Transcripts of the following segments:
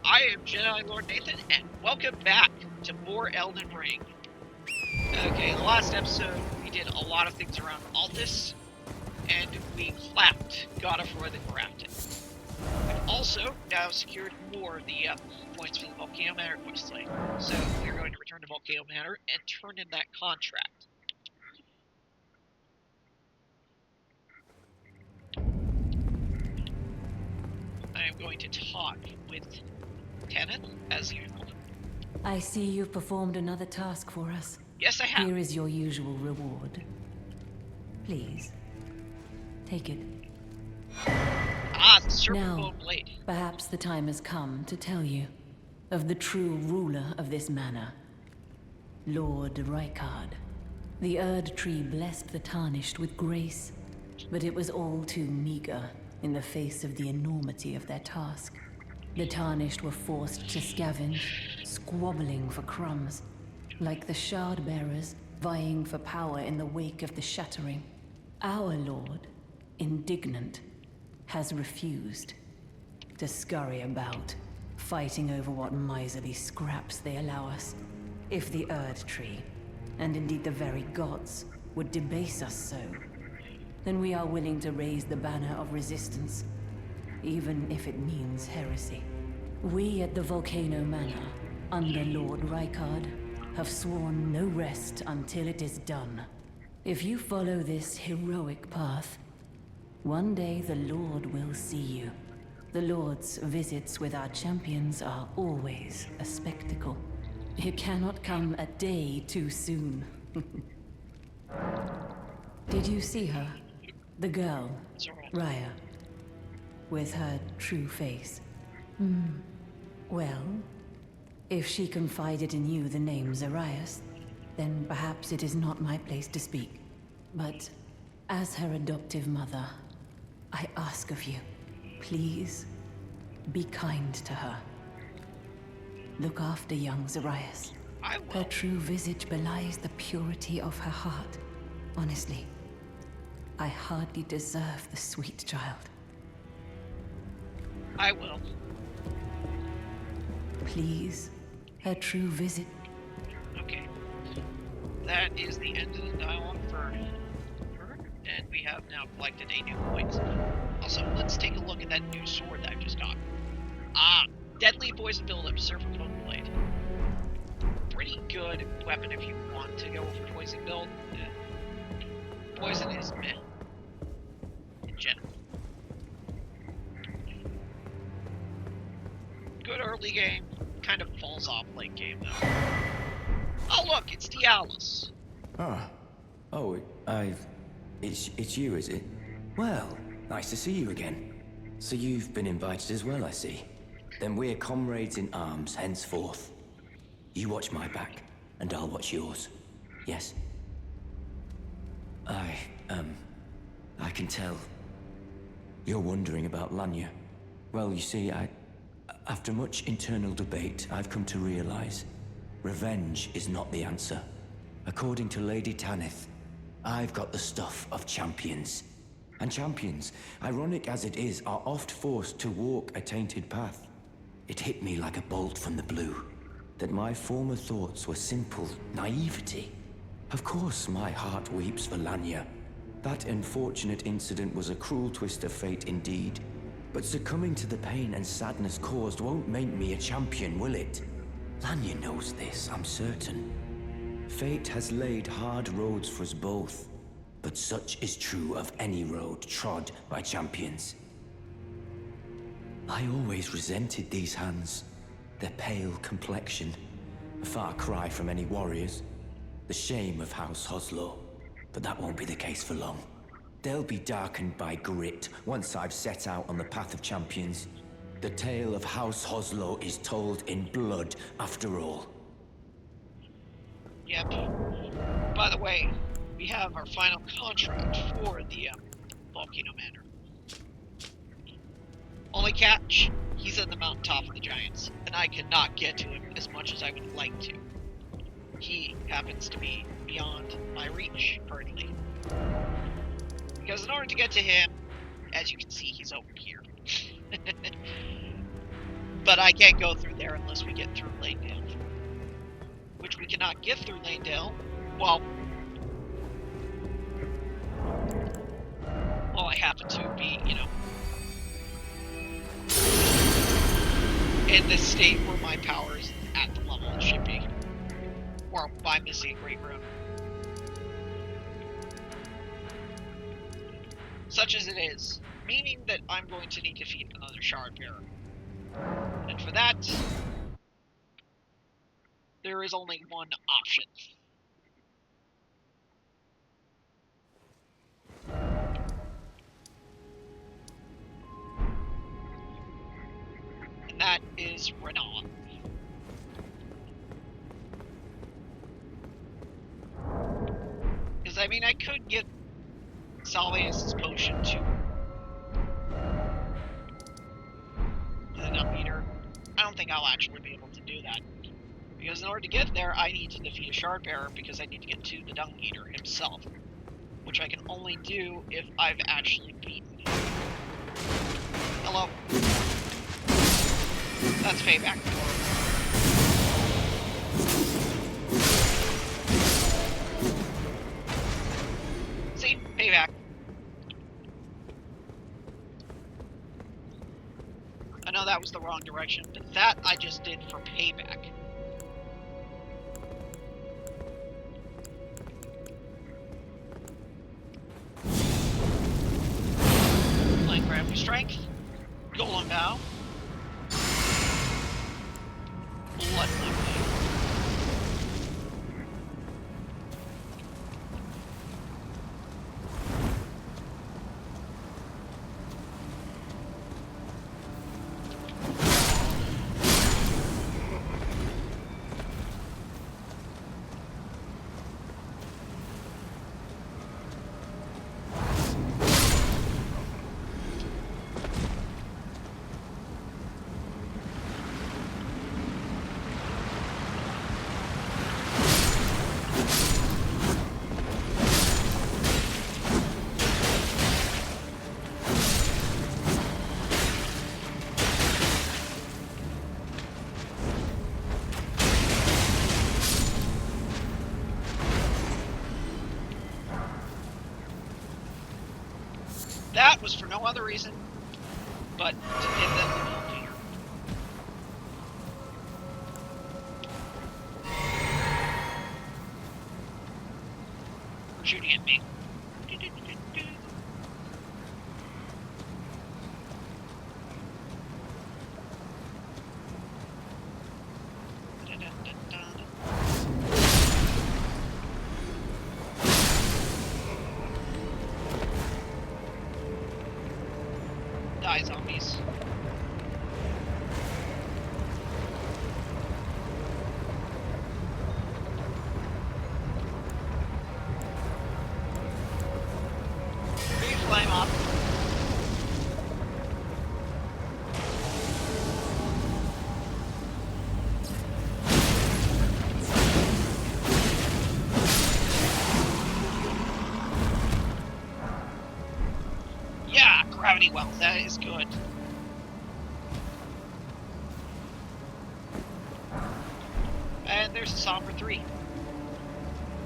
I am Jedi Lord Nathan, and welcome back to more Elden Ring. Okay, the last episode, we did a lot of things around Altus, and we clapped God of War the Grafted. We've also now secured more of the points for the Volcano Manor questline, so we're going to return to Volcano Manor and turn in that contract. I am going to talk with Kenneth, as usual. I see you've performed another task for us. Yes, I have. Here is your usual reward. Please, take it. Ah, the Serpent Now, Bone Blade. Perhaps the time has come to tell you of the true ruler of this manor, Lord Rykard. The Erd Tree blessed the Tarnished with grace, but it was all too meager in the face of the enormity of their task. The Tarnished were forced to scavenge, squabbling for crumbs, like the Shard Bearers vying for power in the wake of the Shattering. Our Lord, indignant, has refused to scurry about, fighting over what miserly scraps they allow us. If the Erd Tree, and indeed the very gods, would debase us so, then we are willing to raise the banner of resistance, even if it means heresy. We at the Volcano Manor, under Lord Rykard, have sworn no rest until it is done. If you follow this heroic path, one day the Lord will see you. The Lord's visits with our champions are always a spectacle. It cannot come a day too soon. Did you see her? The girl, Raya, with her true face. Well, if she confided in you the name Zarias, then perhaps it is not my place to speak. But as her adoptive mother, I ask of you, please be kind to her. Look after young Zarias. I will. Her true visage belies the purity of her heart. Honestly, I hardly deserve the sweet child. I will. Please, her true visage. Okay. That is the end of the dialogue for her, and we have now collected a new point. Also, let's take a look at that new sword that I've just got. Ah, Deadly Poison Buildup, Serpent Bone Blade. Pretty good weapon if you want to go for poison build. Poison is meh. In general. Good early game, kind of falls off late game though. Oh look, it's Dialis. Ah. Oh, It's you, is it? Well, nice to see you again. So you've been invited as well, I see. Then we're comrades in arms henceforth. You watch my back, and I'll watch yours. Yes? I can tell. You're wondering about Lanya. Well, you see, after much internal debate, I've come to realize revenge is not the answer. According to Lady Tanith, I've got the stuff of champions. And champions, ironic as it is, are oft forced to walk a tainted path. It hit me like a bolt from the blue, that my former thoughts were simple naivety. Of course my heart weeps for Lanya. That unfortunate incident was a cruel twist of fate indeed. But succumbing to the pain and sadness caused won't make me a champion, will it? Lanya knows this, I'm certain. Fate has laid hard roads for us both, but such is true of any road trod by champions. I always resented these hands, their pale complexion, a far cry from any warriors. The shame of House Hoslow, but that won't be the case for long. They'll be darkened by grit once I've set out on the path of champions. The tale of House Hoslow is told in blood after all. Yep. By the way, we have our final contract for the Volcano Manor. Only catch, he's at the mountaintop of the Giants, and I cannot get to him as much as I would like to. He happens to be beyond my reach currently. Because in order to get to him, as you can see, he's over here. But I can't go through there unless we get through Lanedale. Which we cannot get through Lanedale. Well, I happen to be, you know, in this state where my power is at the level it should be. Or by missing a Great Rune. Such as it is, meaning that I'm going to need to defeat another Shard Bearer. And for that, there is only one option. And that is Renalla. Because, I mean, I could get Salvius' potion to the Dung Eater. I don't think I'll actually be able to do that. Because in order to get there, I need to defeat a Shard Bearer because I need to get to the Dung Eater himself. Which I can only do if I've actually beaten him. Hello. That's payback for See? Payback. I know that was the wrong direction, but that I just did for payback. Playing Gravity Strength. Golem Bow. Blood Lightning. That was for no other reason but to give them the middle finger. For shooting at me. Die, zombies. Flame up. Yeah, gravity well, that is good. And there's a song for 3.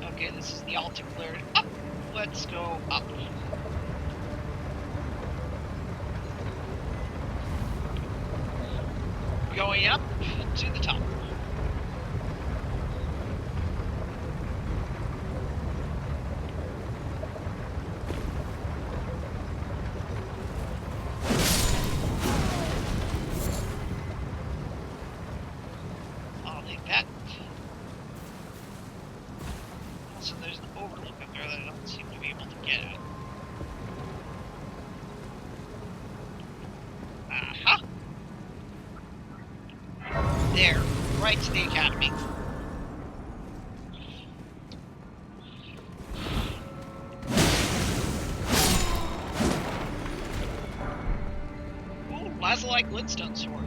Okay, this is the altar cleared. Up! Let's go up. Going up to the top. I'll take that. Also, there's an overlook up there that I don't seem to be able to get at. Aha! There, right to the academy. Ooh, Lazalike Glintstone Sword.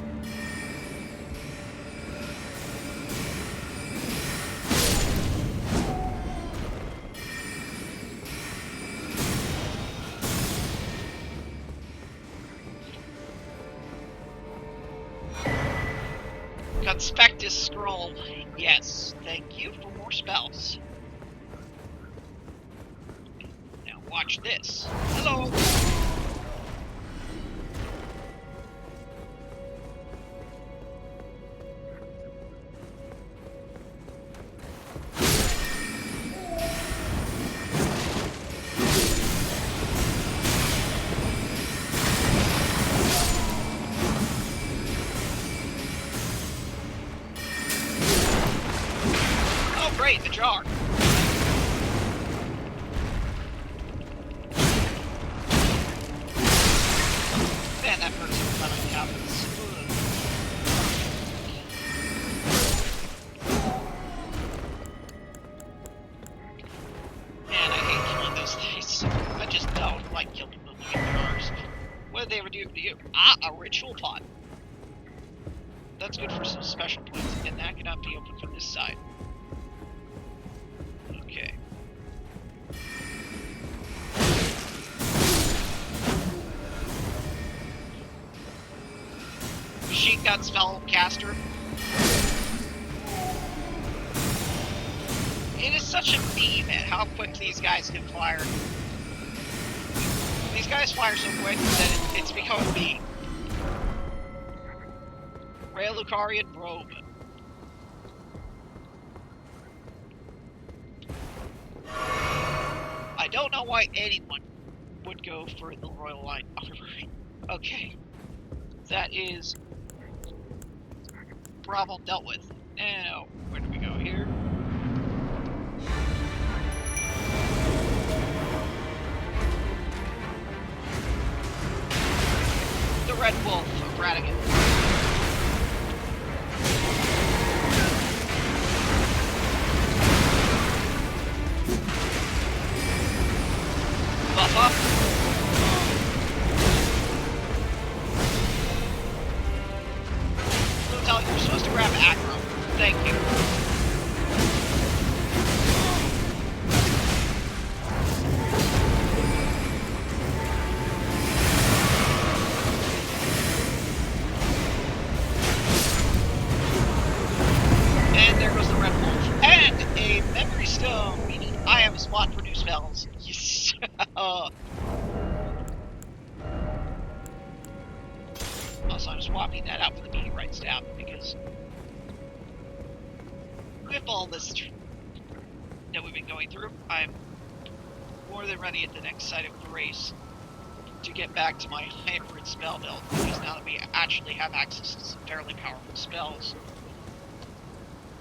Conspectus scroll. Yes, thank you for more spells. Now watch this. Hello. Great, the jar. Man, that hurts every time it happens. Man, I hate killing those things. I just don't like killing them in jars. What did they ever do to you? Ah, a ritual pot. That's good for some special points, and that cannot be opened from this side. Okay. Machine gun spellcaster. It is such a meme at how quick these guys can fire. These guys fire so quick that it's become a meme. Raya Lucaria robe. I don't know why anyone would go for the Royal Line armor. Okay. That is problem dealt with. Now, where do we go here? The Red Wolf of Radigan. Buff up. Lutel, you're supposed to grab aggro. Thank you. And there goes the Red Wolf. And a Memory Stone, meaning I have a spot for new spells. Yes. Also, I'm swapping that out for the meteorite staff because with all this that we've been going through, I'm more than ready at the next site of grace to get back to my hybrid spell build, because now that we actually have access to some fairly powerful spells,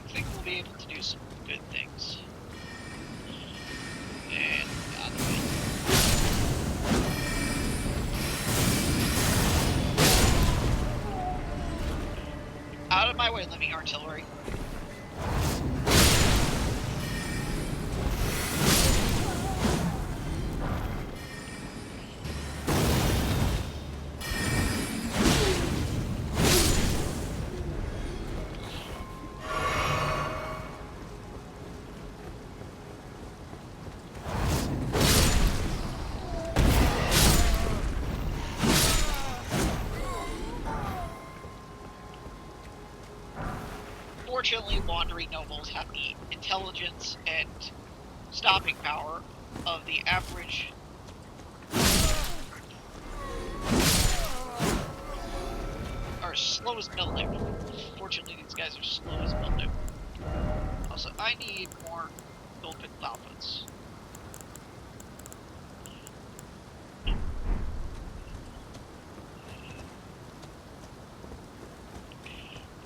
I think we'll be able to do some good things. And out of the way. Out of my way, living artillery. Fortunately, wandering nobles have the intelligence and stopping power of the average are slow as mildew. Fortunately, these guys are slow as mildew. Also, I need more open outputs.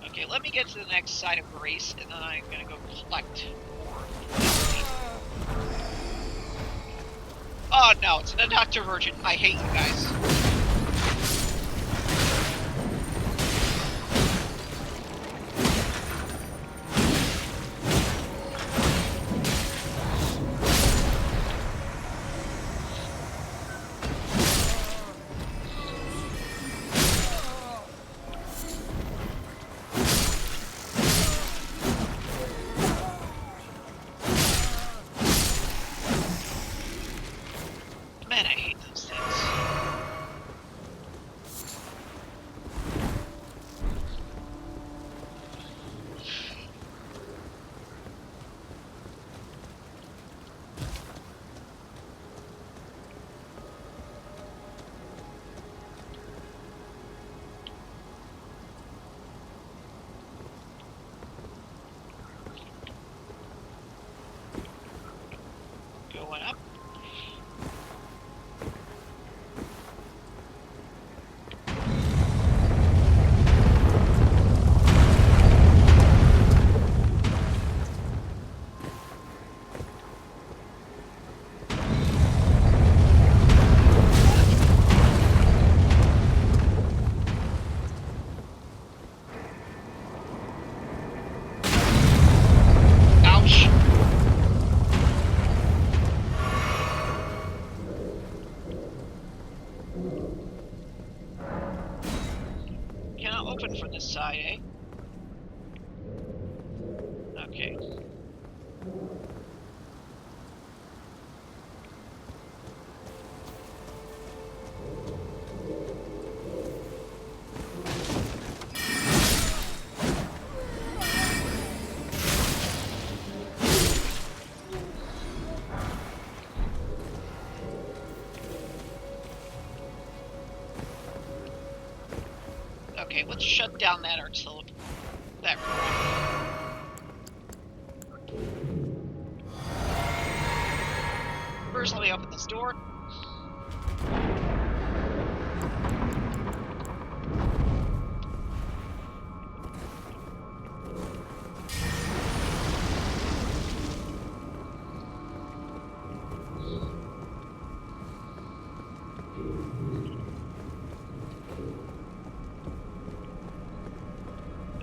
Okay, let me get to the next side of grace, and then I'm gonna go collect more. Oh no, it's an Dr. Virgin. I hate you guys. Man, I hate those things. side, eh? Okay. Okay, let's shut down that artillery. That first, let me open this door.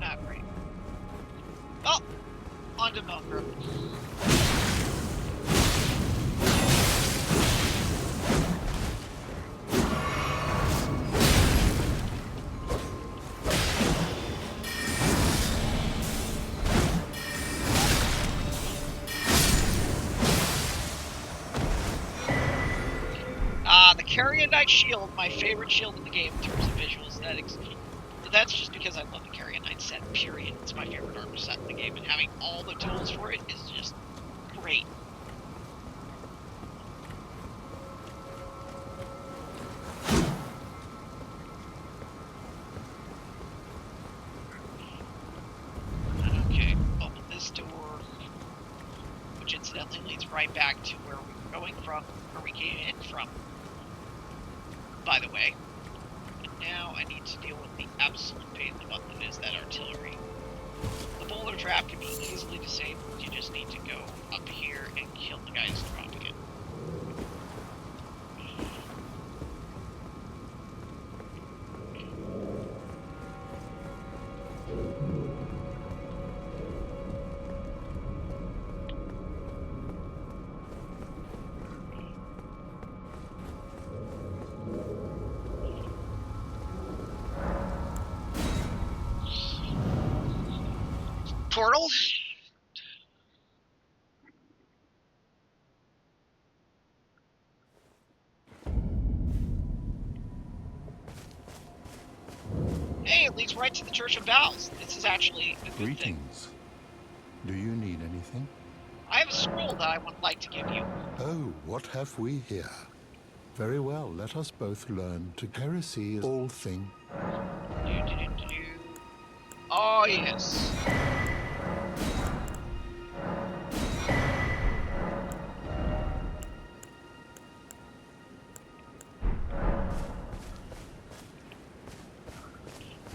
Ah, great. Oh! Onto Milgram. The Carrion Knight shield, my favorite shield in the game in terms of visual aesthetics. But that's just because I love the Carrion Knight set, period. It's my favorite armor set in the game, and having all the tools for it is just great. Okay, open this door, which incidentally leads right back to where we were going from, where we came in from, by the way. And now I need to deal with the absolute pain in the butt that is that artillery. The boulder trap can be easily disabled. You just need to go up here and kill the guys dropping it. Portal? Hey, it leads right to the Church of Vows. This is actually a good thing. Greetings. Do you need anything? I have a scroll that I would like to give you. Oh, what have we here? Very well, let us both learn to heresy is all thing. Oh, yes.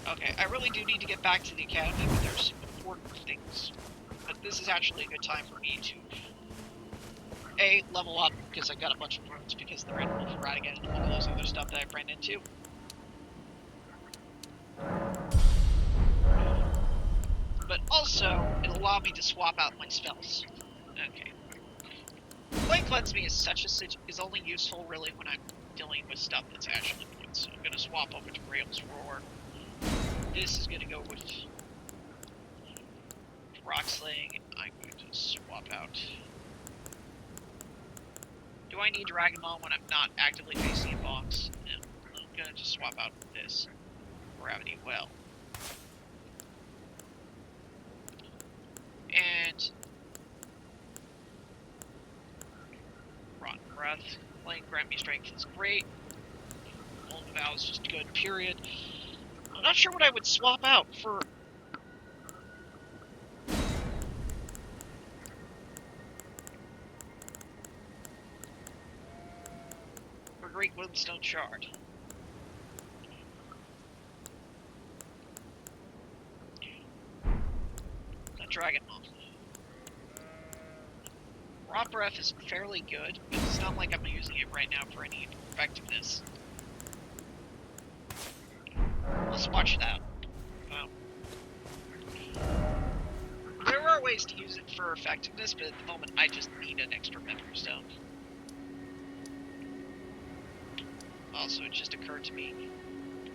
Okay, I really do need to get back to the academy, but there's some important things. But this is actually a good time for me to A, level up, because I've got a bunch of runes because of the Red Wolf Radigan and all those other stuff that I've ran into. But also, it'll allow me to swap out my spells. Okay. Flame Cleanse Me is only useful really when I'm dealing with stuff that's actually points. So I'm going to swap over to Rail's Roar. This is going to go with Rock Sling. I'm going to swap out. Do I need Dragon Maw when I'm not actively facing a box? No. I'm going to just swap out this. Gravity Well. And Rotten Breath. Playing Grant Me Strength is great. Golden Vow is just good, period. I'm not sure what I would swap out for. Great Windstone Shard. A Dragon Maw. Raw Breath is fairly good, but it's not like I'm using it right now for any effectiveness. Let's watch that. There are ways to use it for effectiveness, but at the moment I just need an extra memory stone. Also, it just occurred to me,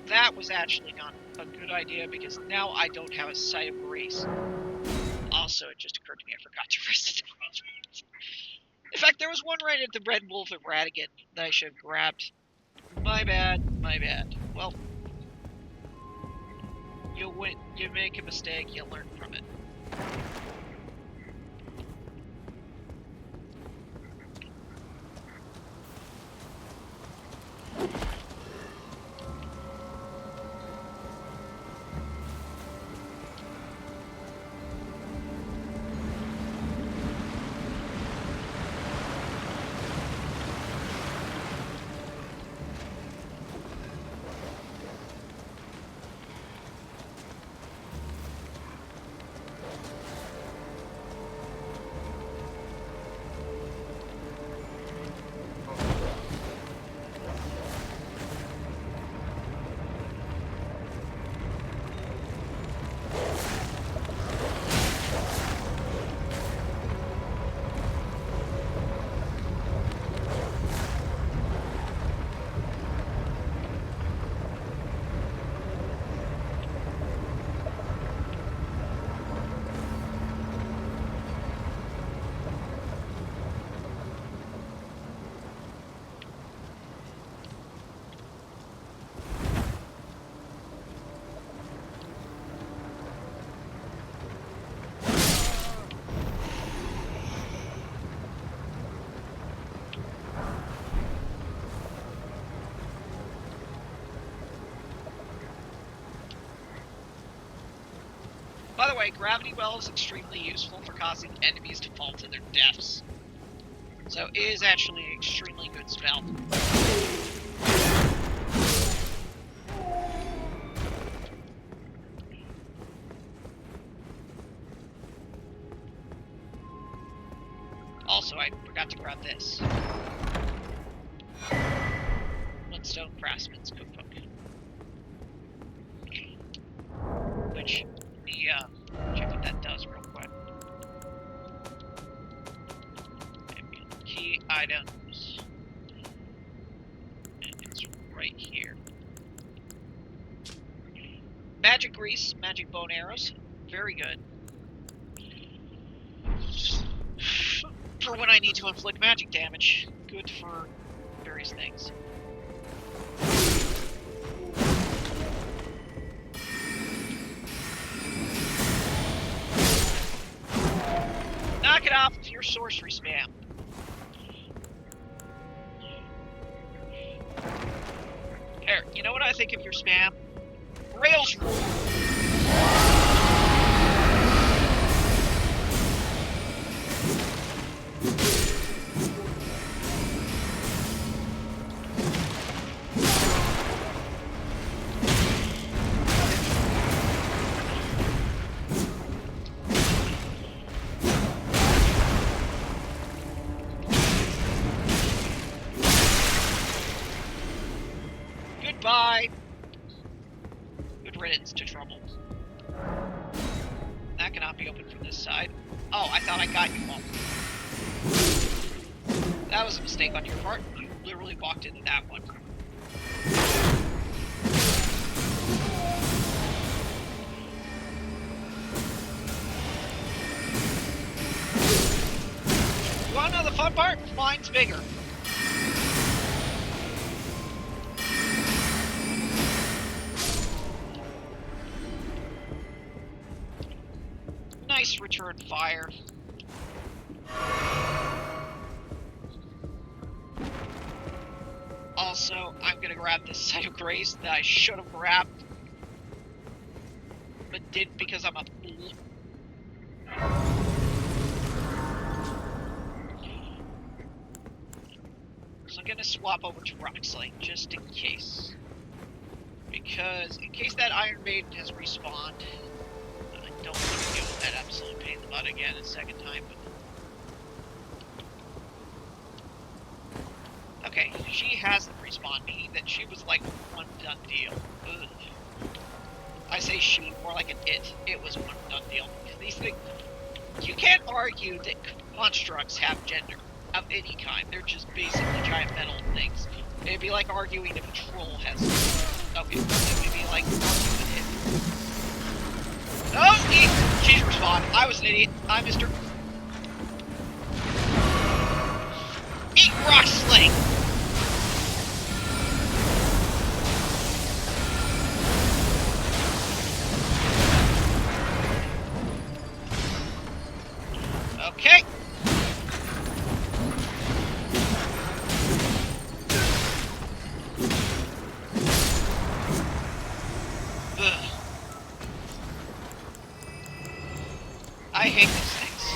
that was actually not a good idea because now I don't have a site of grace. Also, it just occurred to me I forgot to rest it. In fact, there was one right at the Red Wolf at Radigan that I should have grabbed. My bad, my bad. Well, you make a mistake, you learn from it. By the way, Gravity Well is extremely useful for causing enemies to fall to their deaths. So it is actually an extremely good spell. Also, I forgot to grab this. Bloodstone Craftsman's Cookbook. Which, check what that does real quick. Key items. And it's right here. Magic grease, magic bone arrows. Very good. For when I need to inflict magic damage. Good for various things. Knock it off with your sorcery spam. Here, you know what I think of your spam? Rails rule. Goodbye. Good riddance to trouble. That cannot be opened from this side. Oh, I thought I got you all. That was a mistake on your part. You literally walked into that one. You wanna know the fun part? Mine's bigger. Nice return fire. Also, I'm gonna grab this site of grace that I should have grabbed, but didn't because I'm a fool. So I'm gonna swap over to Rockslate just in case. Because in case that Iron Maiden has respawned, I don't want to deal with that absolute pain in the butt again a second time. But... okay, she hasn't respawned, meaning that she was like one done deal. Ugh. I say she, more like an it. It was one done deal. These things, you can't argue that constructs have gender of any kind. They're just basically giant metal things. It'd be like arguing if a troll has Okay, maybe like hit. Oh, she's responded. I was an idiot. I missed her. Eat rock sling. Okay. Ugh. I hate these things.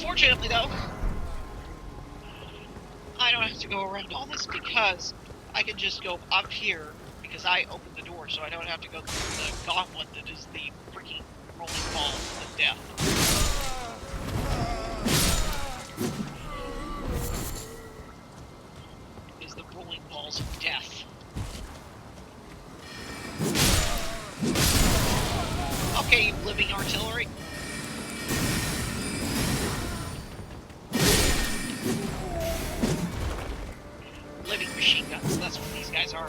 Fortunately, though, I don't have to go around all this because I can just go up here because I opened the door, so I don't have to go through the gauntlet that is the freaking rolling ball of death. Is the rolling balls of death. Okay, you living artillery. Living machine guns, that's what these guys are.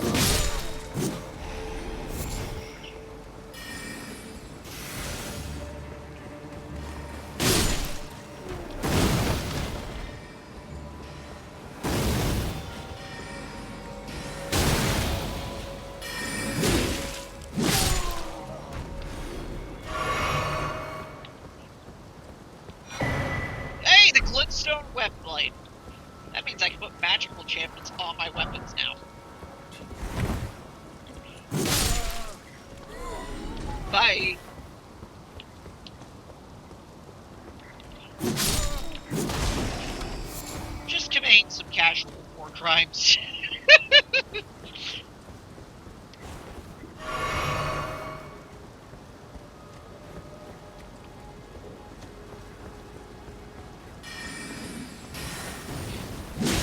Hey, the glintstone weapon blade. That means I can put magical enchantments on my weapons now. Bye. Just committing some casual war crimes.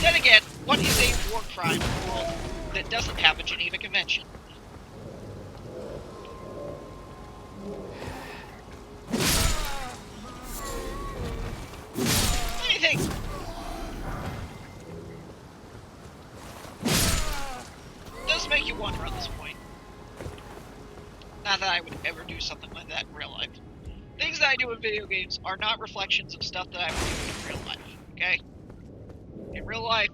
Then again, what is a war crime in a world that doesn't have a Geneva Convention? Anything. It does make you wonder at this point. Not that I would ever do something like that in real life. Things that I do in video games are not reflections of stuff that I would do in real life, okay? In real life,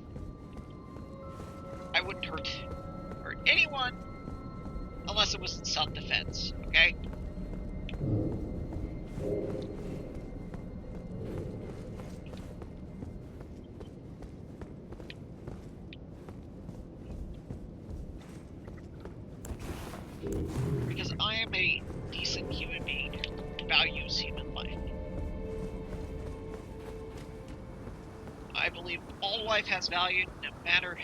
I wouldn't hurt anyone unless it was in self-defense, okay? Because I am a decent human being who values human life. I believe all life has value, no matter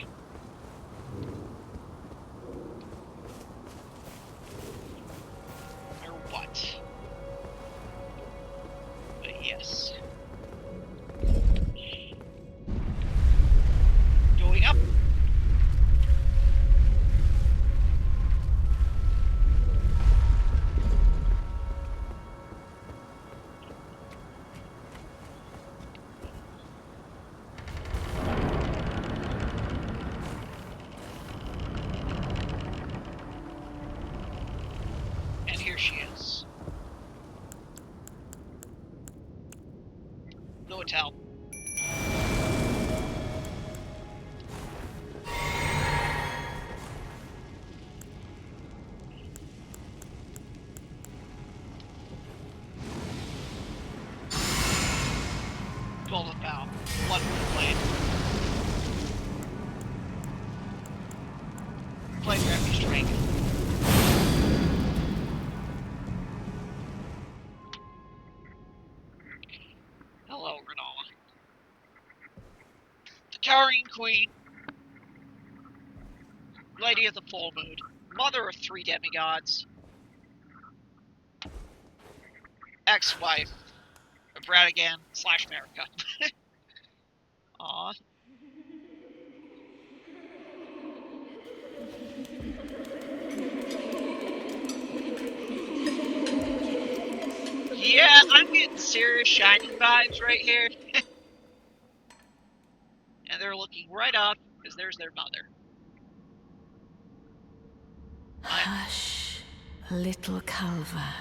what. But yes. Going up. And here she is. No tell. Golden Bow. Blood Blade. Blade Refuge Strength. Hello, Renalla. The Towering Queen. Lady of the Full Moon. Mother of 3 demigods. Ex-wife of Radigan / America. Aw. serious Shining vibes right here. And they're looking right up because there's their mother. Hush, little Calva.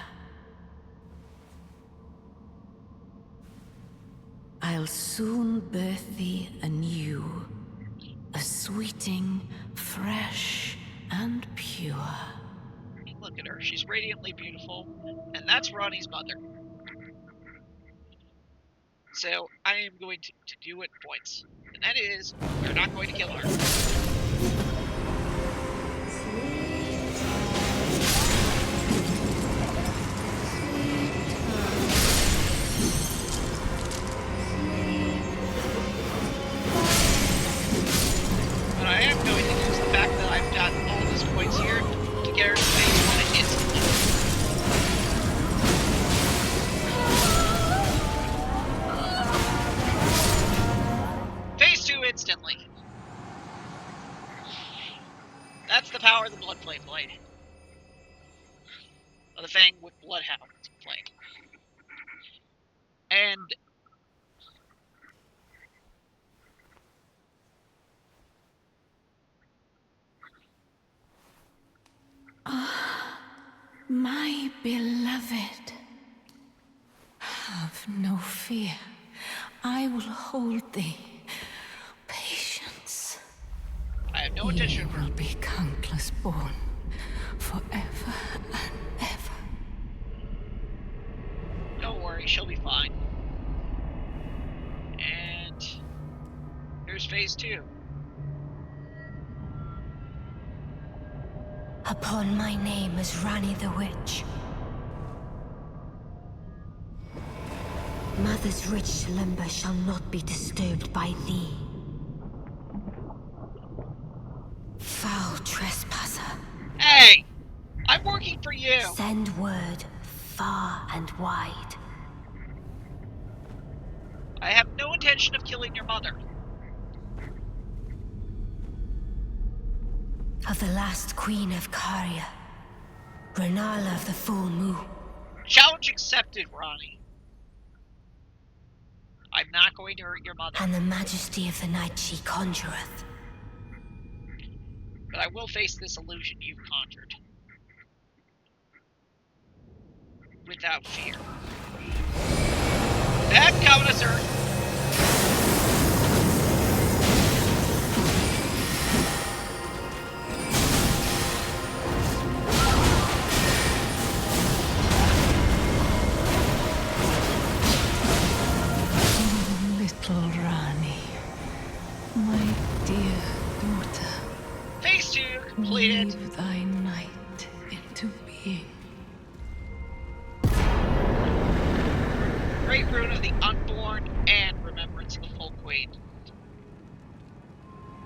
I'll soon birth thee anew, a sweeting, fresh and pure. Look at her, she's radiantly beautiful, and that's Ronnie's mother. So I am going to do it points, and that is, we're not going to kill her. What I am going to do is the fact that I've got all these points here to get her to phase 1 instantly. Phase 2 instantly. That's the power of the Bloodflame Blade. Of the Fang with Bloodhound Blade. And My beloved, have no fear. I will hold thee. Patience. I have no intention Ye will be countless born, forever and ever. Don't worry, she'll be fine. And here's phase 2. Upon my name as Rani the Witch. Mother's rich slumber shall not be disturbed by thee. Foul trespasser. Hey! I'm working for you! Send word far and wide. I have no intention of killing your mother. Of the last queen of Caria, Renalla of the full moon. Challenge accepted, Ronnie. I'm not going to hurt your mother. And the majesty of the night she conjureth. But I will face this illusion you've conjured. Without fear. And coming to sir. Little Rani, my dear daughter. Phase 2 completed. Weave thy night into being. Great Rune of the Unborn and Remembrance of the Full Queen.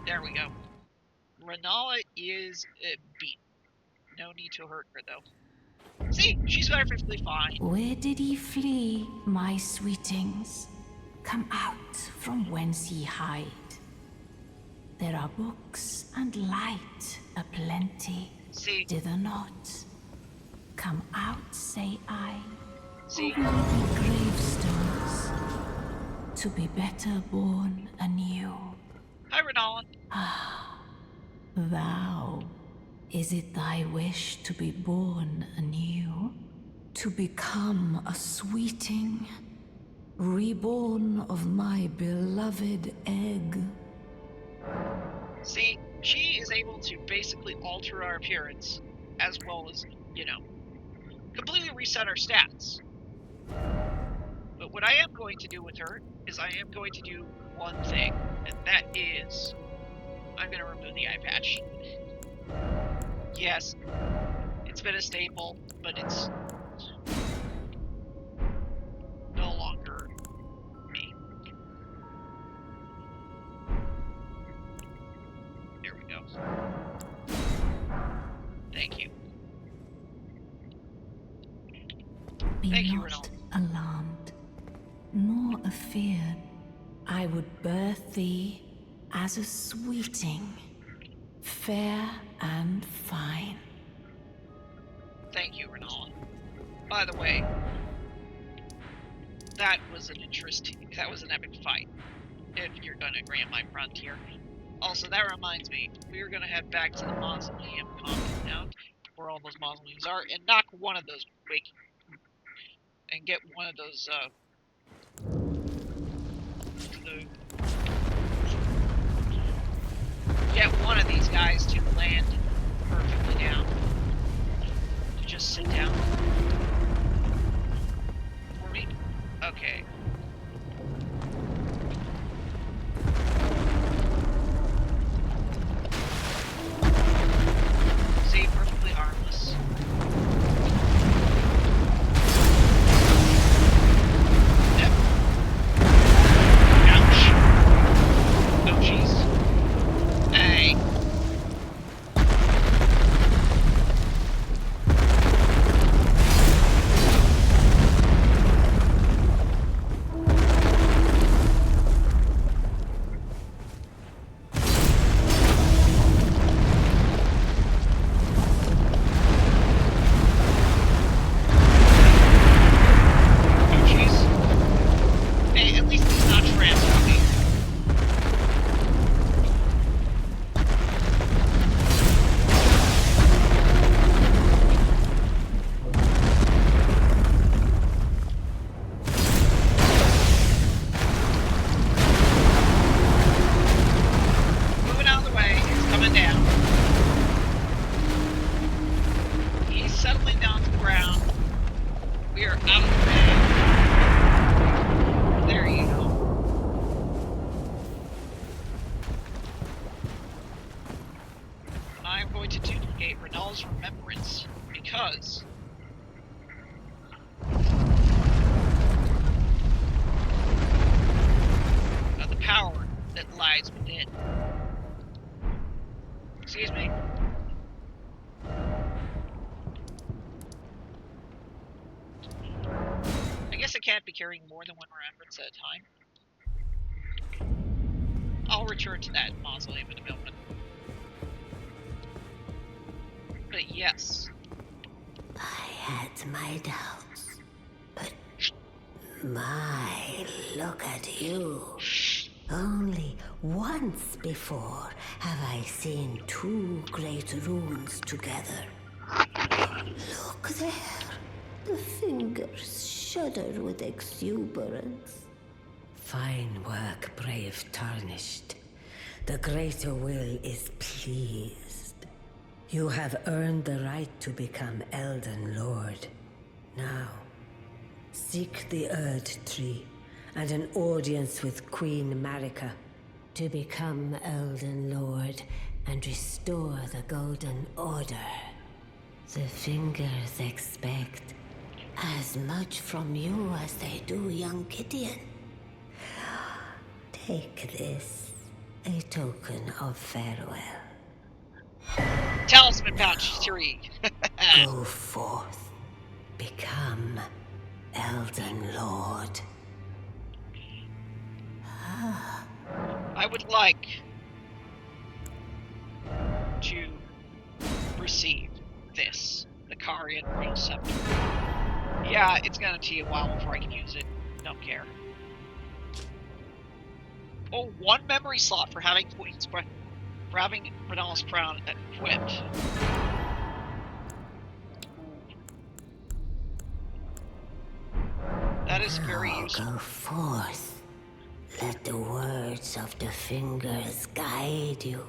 There we go. Renalla is beat. No need to hurt her though. See, she's perfectly fine. Where did ye flee, my sweetings? Come out from whence ye hide. There are books and light aplenty. See, Dither not. Come out, say I. see, Or will ye be gravestones, to be better born anew? hi Renalla. Thou, is it thy wish to be born anew? To become a sweeting, reborn of my beloved egg? See, she is able to basically alter our appearance, as well as, you know, completely reset our stats. But what I am going to do with her is I am going to do one thing, and that is I'm going to remove the eye patch. Yes, it's been a staple, but it's no longer me. There we go. Thank you. Be Thank you, not alarmed, nor afeard. I would birth thee as a sweeting, fair and fine. Thank you, Renalla. By the way, that was an epic fight, if you're gonna grant my frontier. Also, that reminds me, we're gonna head back to the mausoleum compound, where all those mausoleums are, and knock one of those and get one of those, get one of these guys to land perfectly down. To just sit down. For me? Okay. See, perfectly harmless. Yep. Ouch. Oh, jeez. Hey. Oh, jeez. Hey, at least he's not trampling me. Moving out of the way, he's coming down. He's settling down to the ground. We are out of the way. There you go. I'm going to duplicate Renalla's remembrance because of the power that lies within. Excuse me. I guess I can't be carrying more than one remembrance at a time. I'll return to that mausoleum in a moment. But yes, I had my doubts, but my, look at you. Only once before have I seen two great runes together. Look there. The fingers shudder with exuberance. Fine work, brave Tarnished. The greater will is pleased. You have earned the right to become Elden Lord. Now, seek the Erd Tree and an audience with Queen Marika to become Elden Lord and restore the Golden Order. The fingers expect as much from you as they do young Gideon. Take this, a token of farewell. Talisman Pouch 3. Go forth, become Elden Lord. I would like to receive this, the Carian Royal Scepter. Yeah, it's gonna take a while before I can use it. Don't care. Oh, one memory slot for having Renalla's crown equipped. That is very useful. Go forth. Let the words of the fingers guide you.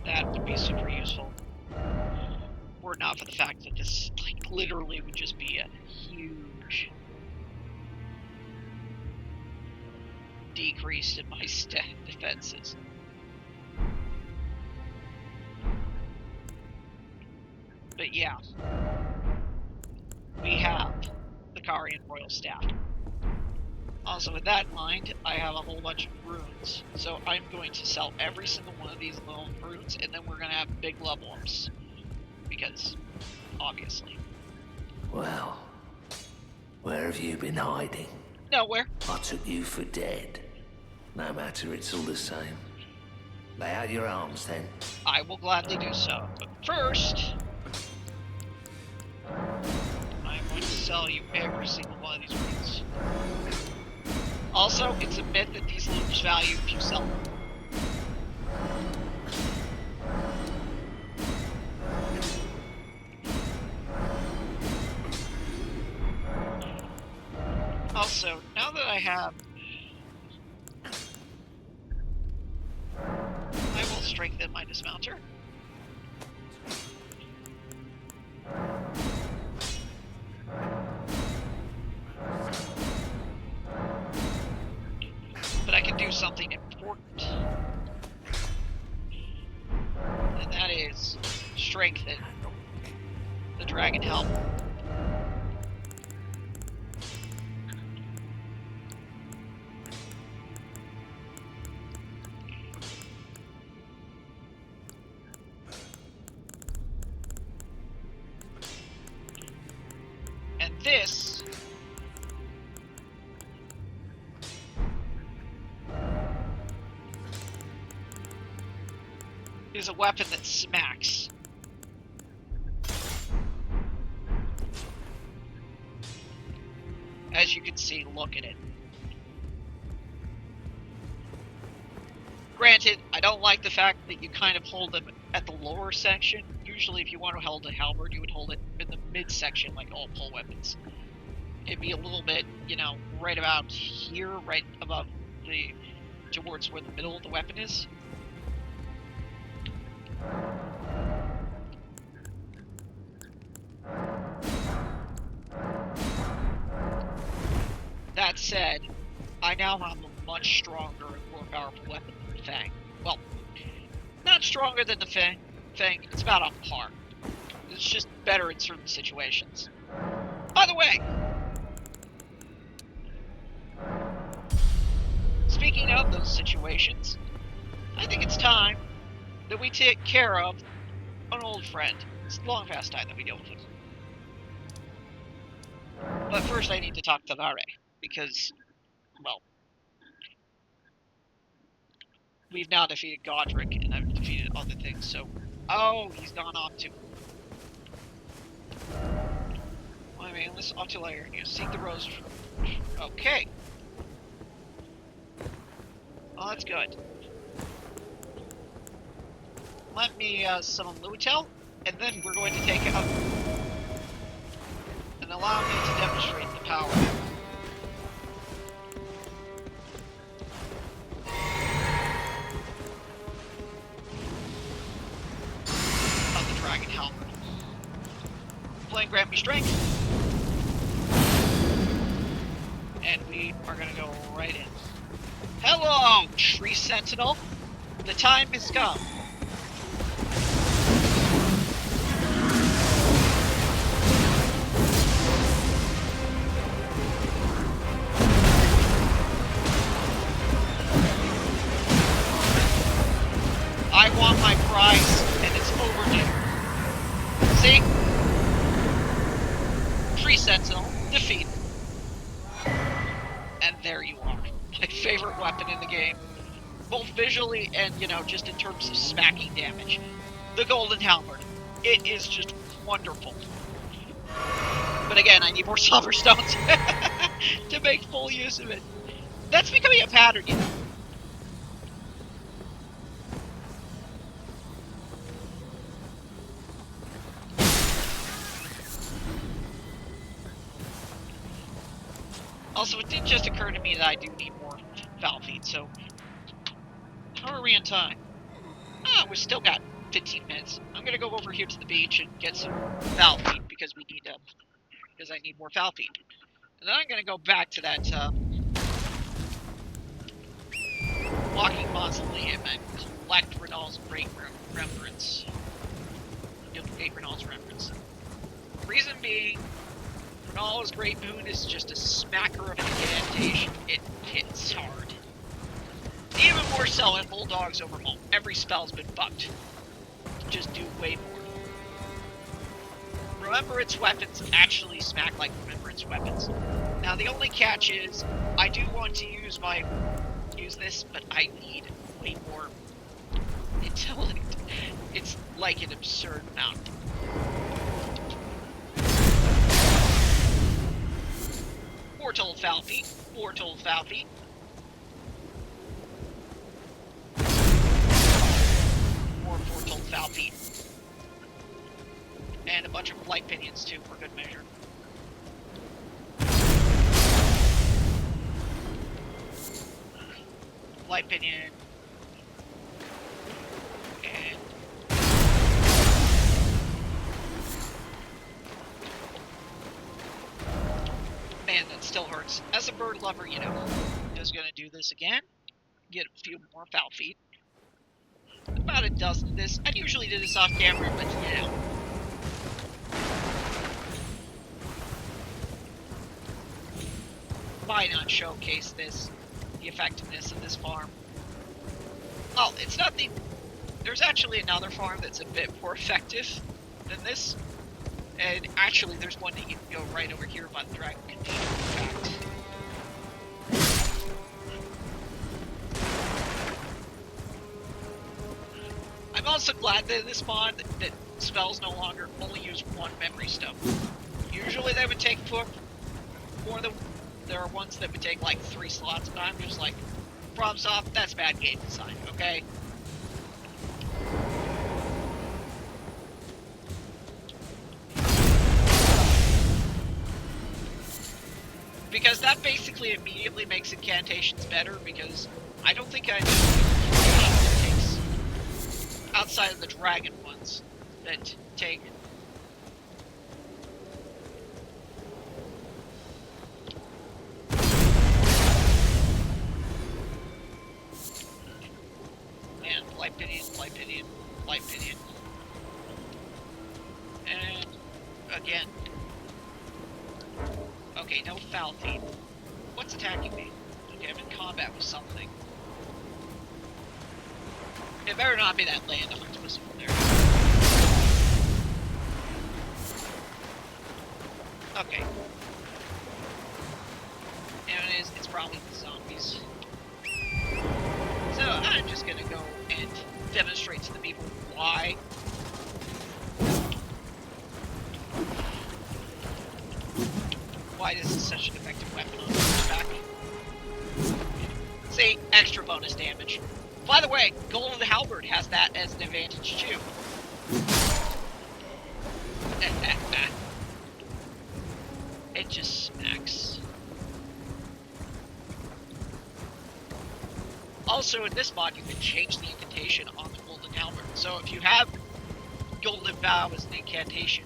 That would be super useful. Were it not for the fact that this, like, literally would just be a huge decrease in my stat defenses. But yeah, we have the Carian Royal Staff. Also, with that in mind, I have a whole bunch of runes, so I'm going to sell every single one of these little runes, and then we're going to have big level ups. Because, obviously. Well, where have you been hiding? Nowhere. I took you for dead. No matter, it's all the same. Lay out your arms, then. I will gladly do so. But first, I'm going to sell you every single one of these runes. Also, it's a myth that these lose value if you sell them. Also, now that I have... I will strengthen my dismounter. But I can do something important. And that is strengthen the dragon helm. And this is a weapon that smacks. As you can see, look at it. Granted, I don't like the fact that you kind of hold them at the lower section. Usually if you want to hold a halberd, you would hold it in the midsection like all pole weapons. It'd be a little bit, you know, right about here, right above the, towards where the middle of the weapon is. That said, I now have a much stronger and more powerful weapon than the Fang. Well, not stronger than the Fang. It's about on par. It's just better in certain situations. By the way, speaking of those situations, I think it's time that we take care of an old friend. It's long past time that we deal with him. But first I need to talk to Raya, because, well, we've now defeated Godric, and I've defeated other things, so... Oh, he's gone off to... I mean, let's off to later. You seek the rose... Okay. Well, that's good. Let me summon Luitel, and then we're going to take out... and allow me to demonstrate the power. Dragon helm. Flame grant me strength. And we are gonna go right in. Hello, Tree Sentinel. The time has come. I want my prize, and it's overdue. See? Tree Sentinel, defeat. And there you are. My favorite weapon in the game. Both visually and, you know, just in terms of smacking damage. The Golden Halberd. It is just wonderful. But again, I need more Silver Stones to make full use of it. That's becoming a pattern, you know. Also, it did just occur to me that I do need more foul feet, so... How are we on time? Ah, we've still got 15 minutes. I'm gonna go over here to the beach and get some foul feet, because we need because I need more foul feet. And then I'm gonna go back to that, walking mausoleum and collect Renalla's great remembrance. Duplicate Renalla's remembrance. Reason being, Renalla's Great Moon is just a smacker of an incantation. It hits hard. Even more so in Bulldogs over Mole. Every spell's been fucked. Just do way more. Remembrance weapons actually smack like Remembrance weapons. Now the only catch is, I do want to use this, but I need way more intellect. It's like an absurd amount. 4 total foul feet. 4 total foul feet. More 4 total foul feet. And a bunch of blight pinions too, for good measure. Blight pinion. And man, that still hurts. As a bird lover, you know, just gonna do this again. Get a few more foul feet. About a dozen of this. I'd usually do this off camera, but you know. Why not showcase this? The effectiveness of this farm. Oh, it's not the... There's actually another farm that's a bit more effective than this. And actually, there's one that you can go right over here by the Dragon Cathedral, in fact. I'm also glad that in this mod that spells no longer only use 1 memory stone. Usually they would take more than... There are ones that would take like 3 slots, but I'm just like, FromSoft, that's bad game design, okay? Because that basically immediately makes incantations better, because I don't think I know it takes, outside of the dragon ones, that take... Blight pinion, blight pinion, blight pinion. And again. Okay, no foul feet. What's attacking me? Okay, I'm in combat with something. It better not be that land octopus over there. Okay. And it's probably the zombies. So I'm just gonna go and demonstrate to the people why. Why this is such an effective weapon on horseback. See, extra bonus damage. By the way, Golden Halberd has that as an advantage too. It just smacks. Also, in this mod, you can change the incantation on the Golden Halberd. So if you have Golden Vow as an incantation,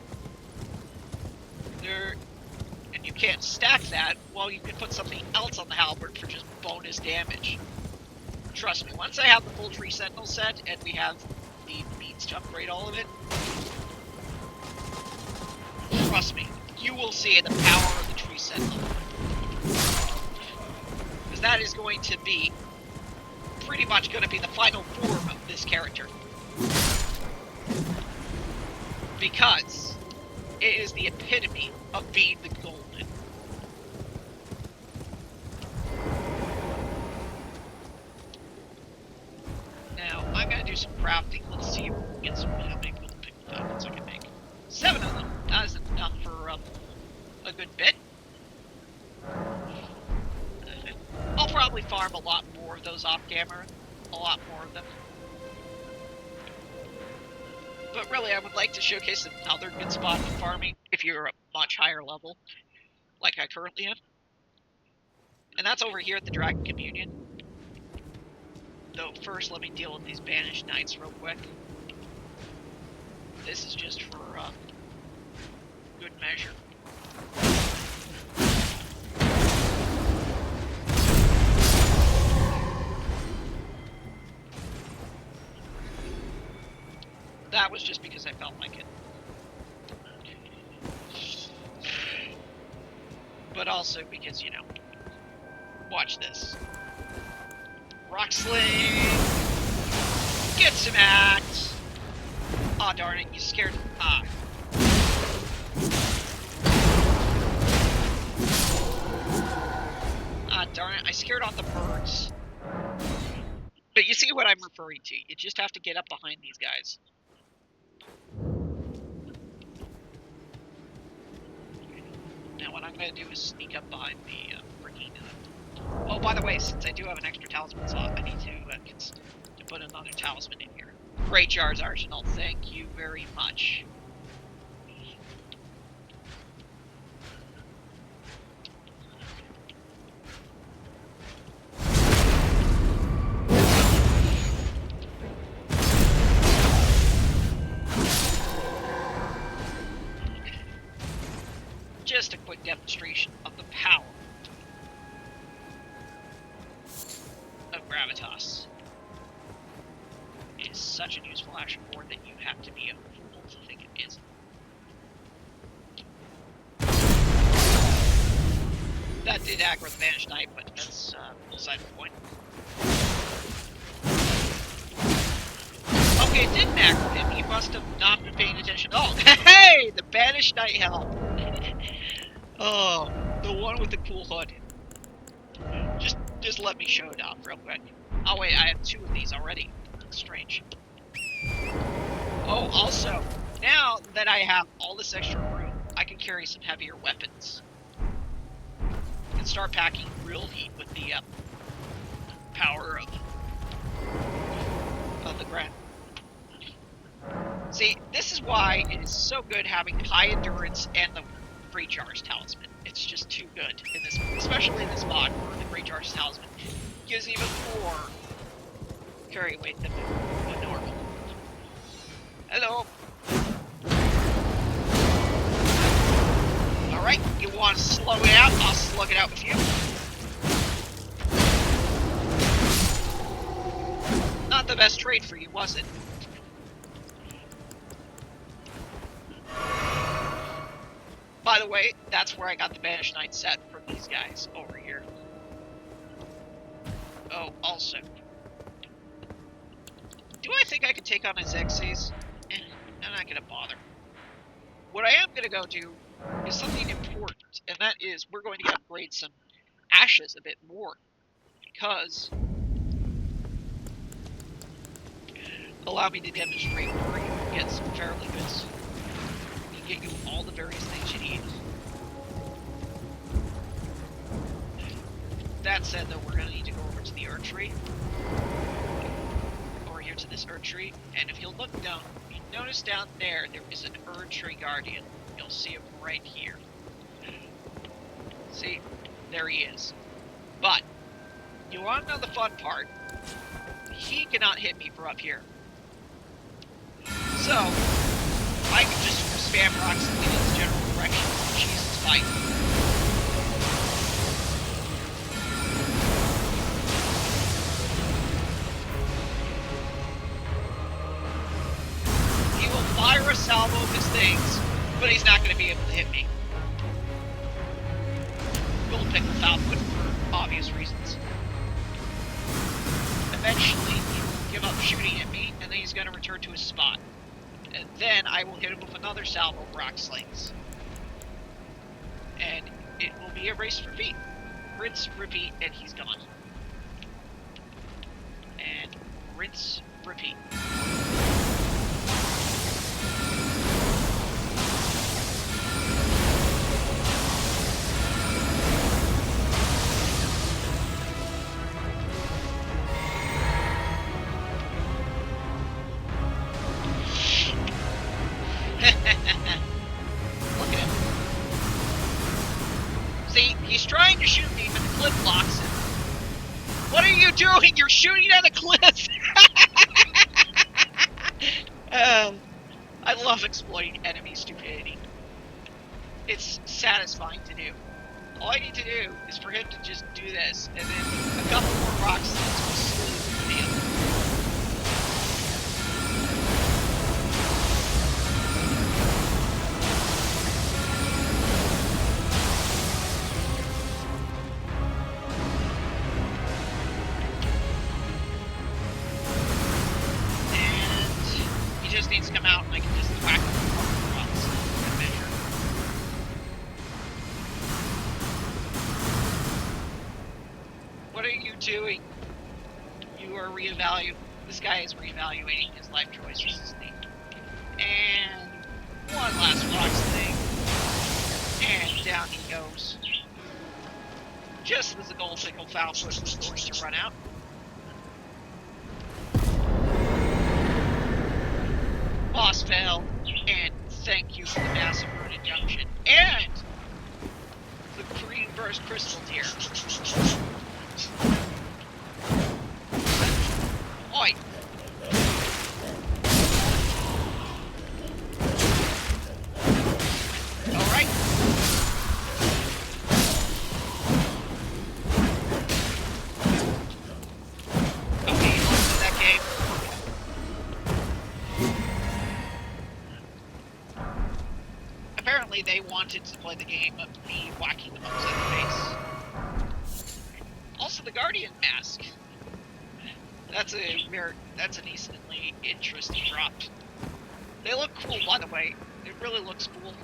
and you can't stack that, well, you can put something else on the Halberd for just bonus damage. Trust me, once I have the full Tree Sentinel set, and we have the means to upgrade all of it, trust me, you will see the power of the Tree Sentinel. Because that is going to be pretty much going to be the final form of this character. Because it is the epitome of being the golden. Now, I'm going to do some crafting. Let's see if we can get some, how many golden pigment falcons I can make. 7 of them. That is enough for a good bit. I'll probably farm a lot more of those off camera. A lot more of them. But really, I would like to showcase another good spot for farming if you're a much higher level, like I currently am. And that's over here at the Dragon Communion. Though first, let me deal with these Banished Knights real quick. This is just for good measure. That was just because I felt like it. But also because, you know, watch this. Rock Sling! Get some axe! Aw, darn it, you scared... Ah. Ah, darn it, I scared off the birds. But you see what I'm referring to. You just have to get up behind these guys. Now what I'm going to do is sneak up behind the freaking... Oh, by the way, since I do have an extra talisman slot, I need to put another talisman in here. Great Jars Arsenal, thank you very much. Just a quick demonstration of the power of Gravitas. It is such an useful action board that you have to be a fool to think it isn't. That did aggro the Banished Knight, but that's beside the point. Okay, it didn't aggro him. He must have not been paying attention. Oh, hey! The Banished Knight help! Oh, the one with the cool hood. Just let me show it off real quick. Oh wait, I have 2 of these already. That's strange. Oh, also, now that I have all this extra room, I can carry some heavier weapons. I can start packing real heat with the power of the ground. See, this is why it is so good having high endurance and the Great Jars Talisman. It's just too good in this, especially in this mod where the Great Jars Talisman gives even more carry weight than normal. Hello. Alright, you want to slow it out? I'll slug it out with you. Not the best trade for you, was it? By the way, that's where I got the Banished Knight set from these guys over here. Oh, also. Do I think I could take on a Xerxes? I'm not gonna bother. What I am gonna go do is something important, and that is we're going to upgrade some ashes a bit more. Because... allow me to demonstrate where you can get some fairly goods. Get you all the various things you need. That said, though, we're going to need to go over to the Erd Tree. Over here to this Erd Tree. And if you'll look down, you notice down there, there is an Erd Tree Guardian. You'll see him right here. See? There he is. But, you want to know the fun part? He cannot hit me from up here. So, I can just spam rocks in its general direction. Jesus, fight. He will fire a salvo of his things, but he's not going to be able to hit me. We'll pick the output for obvious reasons. Eventually, he will give up shooting at me, and then he's going to return to his spot. And then I will hit him with another salvo of rock slings. And it will be a race repeat. Rinse, repeat, and he's gone. And rinse, repeat. Look at him. See, he's trying to shoot me, but the cliff blocks him. What are you doing? You're shooting at a cliff! I love exploiting enemy stupidity. It's satisfying to do. All I need to do is for him to just do this, and then a couple more rocks will slowly him. Just needs to come out and I can just whack him with the rocks and measure. What are you doing? You are reevaluating. This guy is reevaluating his life choices. And one last rocks thing. And down he goes. Just as the gold sickle Foulfoot was going to run out. Boss failed, and thank you for the massive rune injunction. And the green burst crystal tier. Oi! Alright. Okay, on to that game. Apparently they wanted to play the game of me whacking the bugs in the face. Also the Guardian mask. That's an instantly interesting drop. They look cool, by the way. It really looks cool.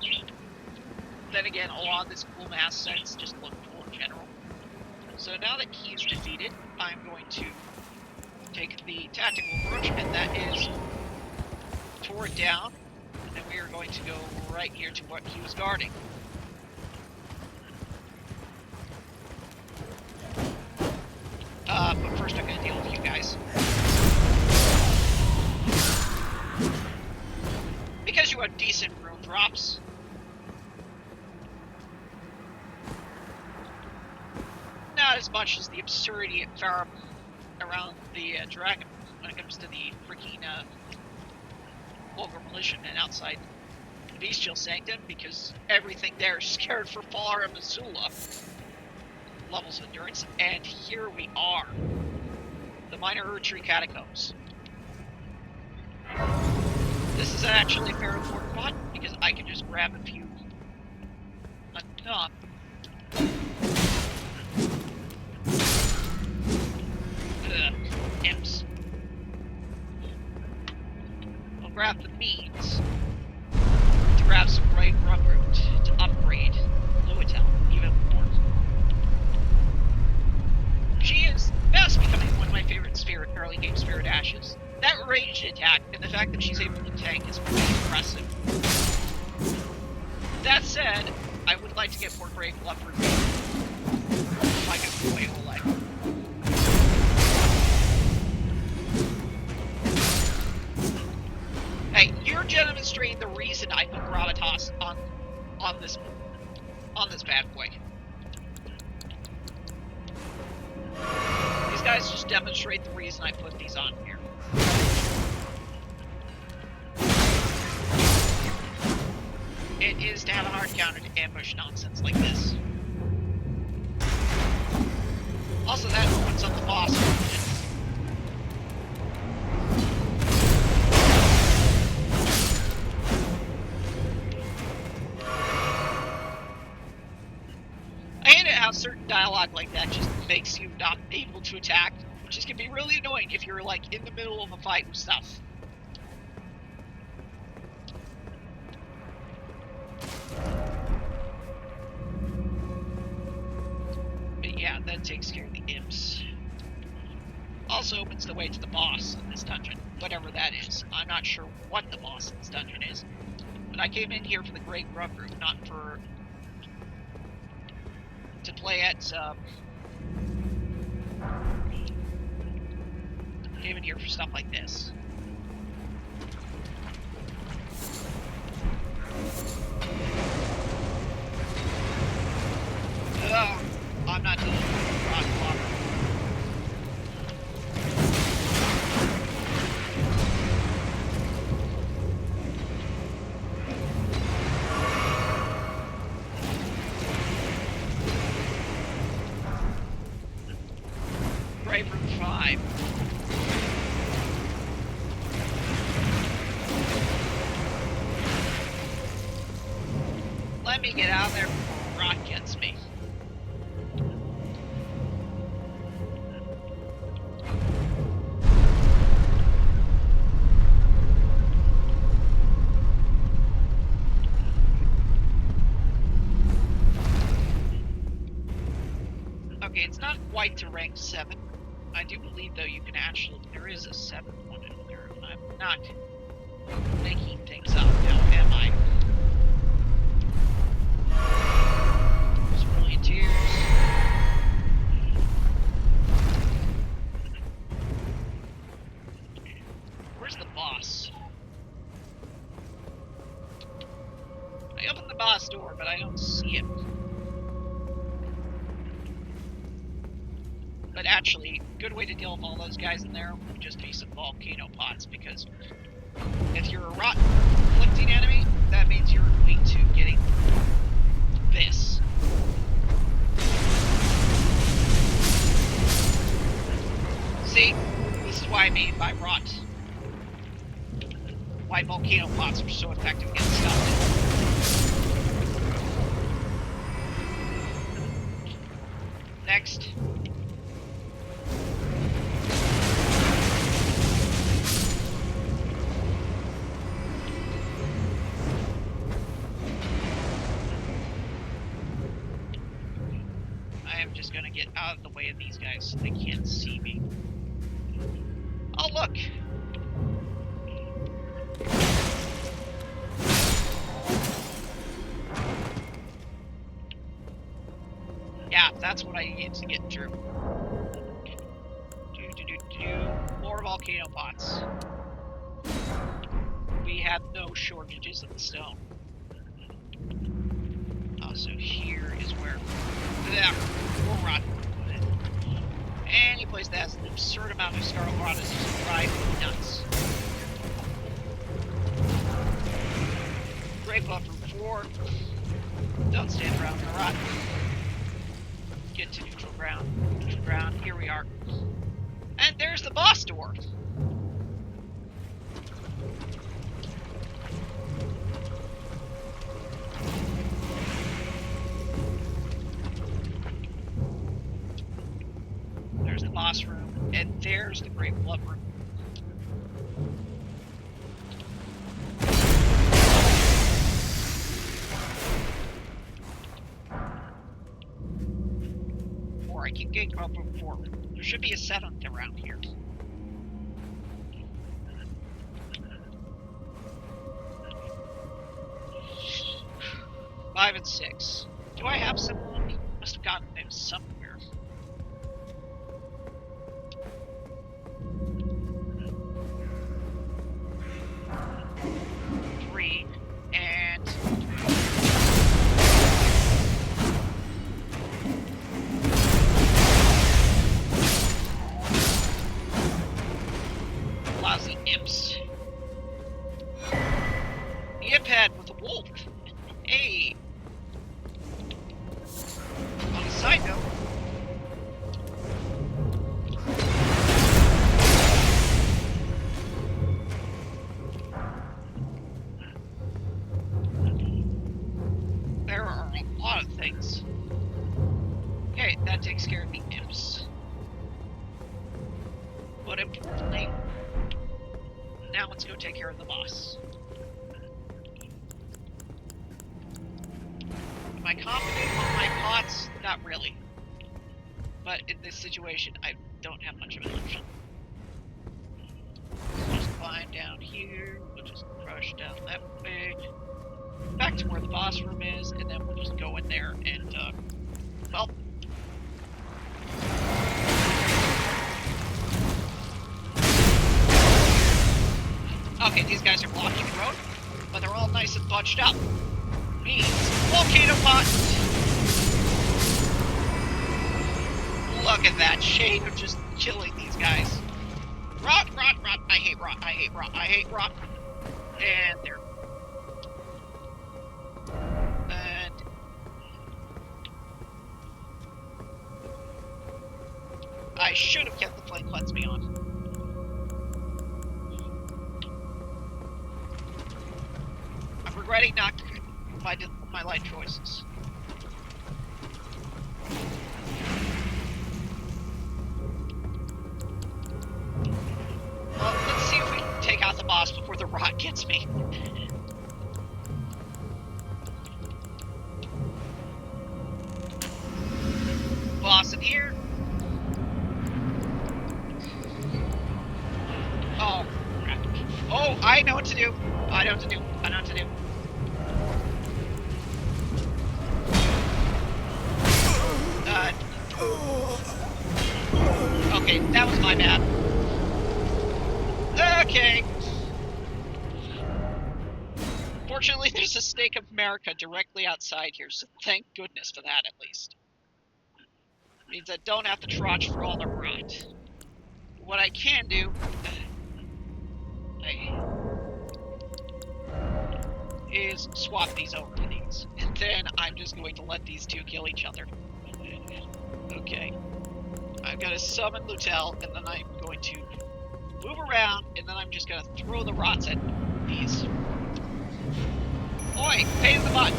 Then again, a lot of this cool mask sets just look cool in general. So now that he's defeated, I'm going to take the tactical approach, and that is toward down, and then we are going to go right here to what he was guarding. But first I'm going to deal with you guys. Because you have decent rune drops. Not as much as the absurdity around the dragon when it comes to the freaking vulgar militiamen outside the bestial sanctum, because everything there is scared for Far and Missoula levels of endurance, and here we are. The minor Erdtree catacombs. This is actually a fairly important spot because I can just grab a few on top. Imps. I'll grab the means to grab some right rubber to upgrade Luitel even more. She is fast becoming one of my favorite early game spirit ashes. That ranged attack and the fact that she's able to tank is pretty impressive. That said, I would like to get more Grave Love for me. If I could play whole life. Hey, you're demonstrating the reason I put Gravitas on this bad boy. These guys just demonstrate the reason I put these on here. It is to have a hard counter to ambush nonsense like this. Also, that opens up the boss. I hate it how certain dialogue like that just makes you not able to attack, which is can be really annoying if you're like in the middle of a fight with stuff. But yeah, that takes care of the imps. Also opens the way to the boss in this dungeon, whatever that is. I'm not sure what the boss in this dungeon is, but I came in here for the Great Grub Group, not to play at came in here for stuff like this. Ugh, I'm not dealing with rock water. Brave Room 5. Let me get out of there before Rock gets me. Okay, it's not quite to rank 7. I do believe, though, you can actually... There is a 7th one in there. I'm not making things up now, am I? Brilliant tears. Where's the boss? I opened the boss door, but I don't see him. But actually, good way to deal with all those guys in there would just be some volcano pots, because if you're a rot inflicting enemy, that means you're weak to getting this. See? This is what I mean by rot. Why volcano pots are so effective against stuff. Next. I am just gonna get out of the way of these guys so they can't see me. Oh, look! Yeah, that's what I needed to get through. More volcano pots. We have no shortages of the stone. Also, here is where more rot. Any place that has an absurd amount of scarlet rot is just drive me nuts. Great buffer 4. Don't stand around in the rot. Get to neutral ground. Neutral ground. Here we are. And there's the boss door. There's the boss room, and there's the Great Blood room. Or I keep getting up with 4. There should be a 7th around here. Five and 6. Do I have some? Must have gotten them somewhere. 3 and lousy imps. The imp head with a wolf. Hey. On a side note, there are a lot of things. Okay, that takes care of the imps. But importantly, now let's go take care of the boss. Am I confident on my pots? Not really. But in this situation, I don't have much of an option. We'll just climb down here, we'll just rush down that way, back to where the boss room is, and then we'll just go in there and, well... Okay, these guys are blocking the road, but they're all nice and bunched up. Means volcano pot! Look at that shade of just killing these guys. Rot, rot, rot. I hate rot, I hate rot, I hate rot. And there. And... I should have kept the flame cleanse me on. I'm regretting not my life choices. Well, let's see if we can take out the boss before the rot gets me. Boss in here. Oh, crap. Oh, I know what to do. I know what to do. I know what to do. Sorry, that was my bad. Okay. Fortunately, there's a Stake of America directly outside here, so thank goodness for that, at least. It means I don't have to trudge for all around. What I can do is swap these over for these. And then I'm just going to let these two kill each other. Okay. I'm going to summon Lutel, and then I'm going to move around, and then I'm just going to throw the rots at these. Oi! Pain in the butt!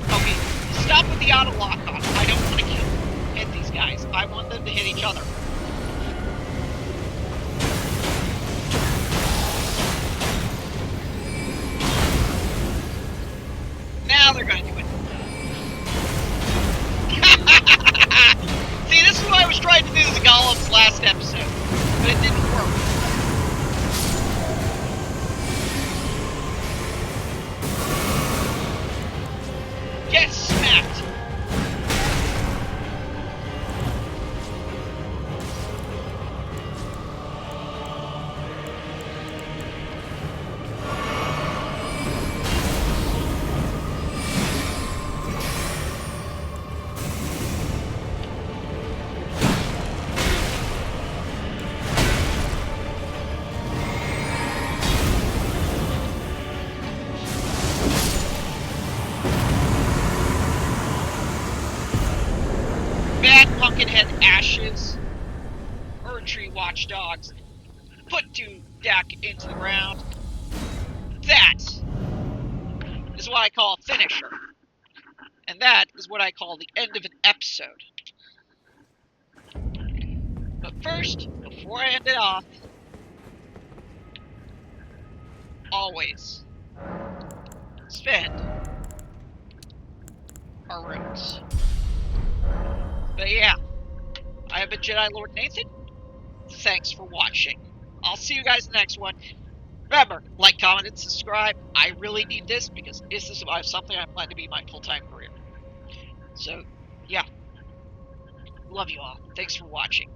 Okay, stop with the auto lock on. I don't want to hit these guys. I want them to hit each other. Now they're gonna do it. See, this is what I was trying to do to the golems last episode, but it didn't work. Get smacked! Bad Pumpkinhead Ashes, Erdtree Watchdogs, put Dudak into the ground. That is what I call a finisher. And that is what I call the end of an episode. But first, before I end it off, always spend our runes. But yeah, I have been Jedi Lord Nathan. Thanks for watching. I'll see you guys in the next one. Remember, like, comment, and subscribe. I really need this because this is something I plan to be my full-time career. So, yeah. Love you all. Thanks for watching.